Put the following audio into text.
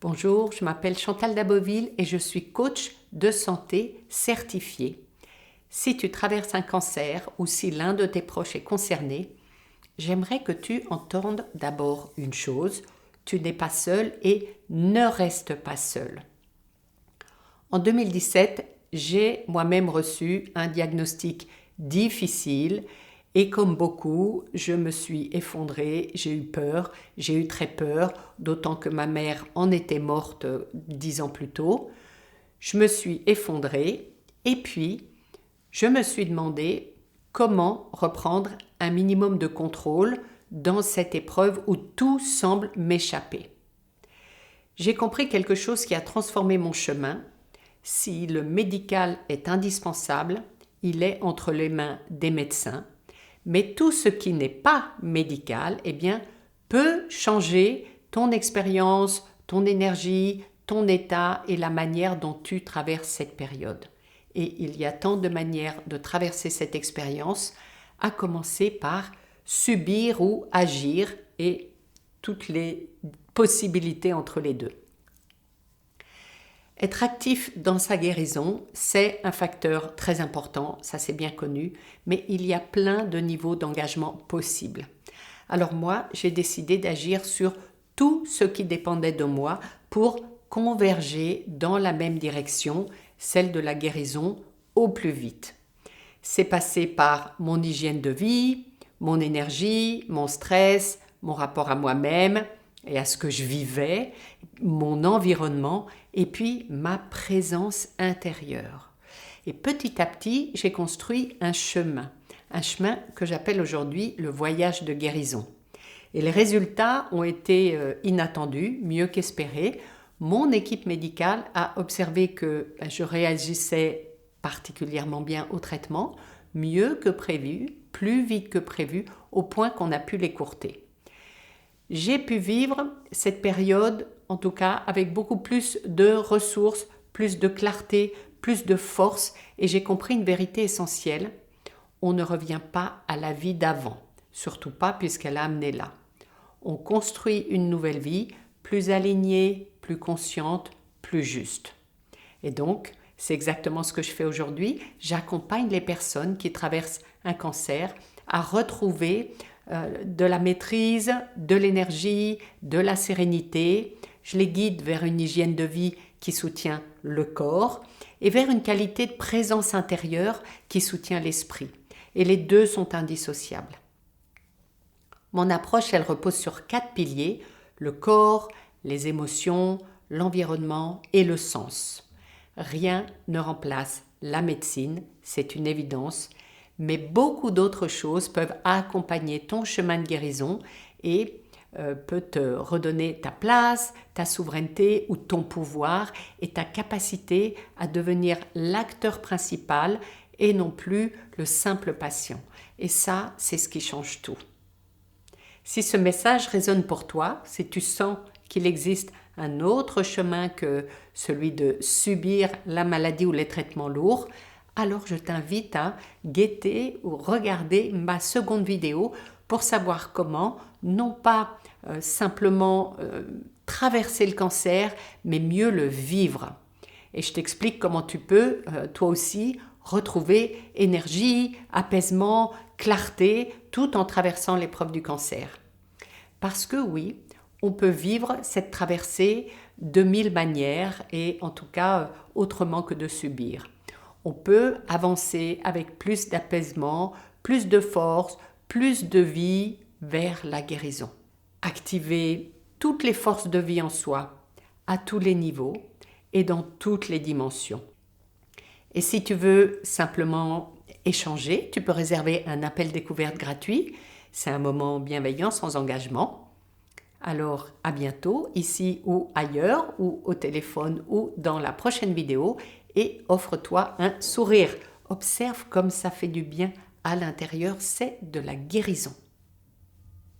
Bonjour, je m'appelle Chantal Daboville et je suis coach de santé certifié. Si tu traverses un cancer ou si l'un de tes proches est concerné, j'aimerais que tu entendes d'abord une chose, tu n'es pas seul et ne reste pas seul. En 2017, j'ai moi-même reçu un diagnostic difficile et comme beaucoup, je me suis effondrée, j'ai eu peur, j'ai eu très peur, d'autant que ma mère en était morte 10 ans plus tôt. Je me suis effondrée et puis je me suis demandé comment reprendre un minimum de contrôle dans cette épreuve où tout semble m'échapper. J'ai compris quelque chose qui a transformé mon chemin. Si le médical est indispensable, il est entre les mains des médecins. Mais tout ce qui n'est pas médical, peut changer ton expérience, ton énergie, ton état et la manière dont tu traverses cette période. Et il y a tant de manières de traverser cette expérience, à commencer par subir ou agir et toutes les possibilités entre les deux. Être actif dans sa guérison, c'est un facteur très important, ça c'est bien connu, mais il y a plein de niveaux d'engagement possibles. Alors moi, j'ai décidé d'agir sur tout ce qui dépendait de moi pour converger dans la même direction, celle de la guérison, au plus vite. C'est passé par mon hygiène de vie, mon énergie, mon stress, mon rapport à moi-même et à ce que je vivais, mon environnement et puis ma présence intérieure. Et petit à petit, j'ai construit un chemin que j'appelle aujourd'hui le voyage de guérison. Et les résultats ont été inattendus, mieux qu'espérés. Mon équipe médicale a observé que je réagissais particulièrement bien au traitement, mieux que prévu, plus vite que prévu, au point qu'on a pu l'écourter. J'ai pu vivre cette période, en tout cas, avec beaucoup plus de ressources, plus de clarté, plus de force, et j'ai compris une vérité essentielle. On ne revient pas à la vie d'avant, surtout pas puisqu'elle a amené là. On construit une nouvelle vie, plus alignée, plus consciente, plus juste. Et donc, c'est exactement ce que je fais aujourd'hui. J'accompagne les personnes qui traversent un cancer à retrouver de la maîtrise, de l'énergie, de la sérénité. Je les guide vers une hygiène de vie qui soutient le corps et vers une qualité de présence intérieure qui soutient l'esprit. Et les deux sont indissociables. Mon approche, elle repose sur 4 piliers, le corps, les émotions, l'environnement et le sens. Rien ne remplace la médecine, c'est une évidence, mais beaucoup d'autres choses peuvent accompagner ton chemin de guérison et peut te redonner ta place, ta souveraineté ou ton pouvoir et ta capacité à devenir l'acteur principal et non plus le simple patient. Et ça, c'est ce qui change tout. Si ce message résonne pour toi, si tu sens qu'il existe un autre chemin que celui de subir la maladie ou les traitements lourds, alors je t'invite à guetter ou regarder ma seconde vidéo pour savoir comment, non pas simplement traverser le cancer, mais mieux le vivre. Et je t'explique comment tu peux, toi aussi, retrouver énergie, apaisement, clarté, tout en traversant l'épreuve du cancer. Parce que oui, on peut vivre cette traversée de 1000 manières et en tout cas autrement que de subir. On peut avancer avec plus d'apaisement, plus de force, plus de vie vers la guérison. Activer toutes les forces de vie en soi, à tous les niveaux et dans toutes les dimensions. Et si tu veux simplement échanger, tu peux réserver un appel découverte gratuit. C'est un moment bienveillant, sans engagement. Alors, à bientôt, ici ou ailleurs, ou au téléphone, ou dans la prochaine vidéo, et offre-toi un sourire. Observe comme ça fait du bien à l'intérieur, c'est de la guérison.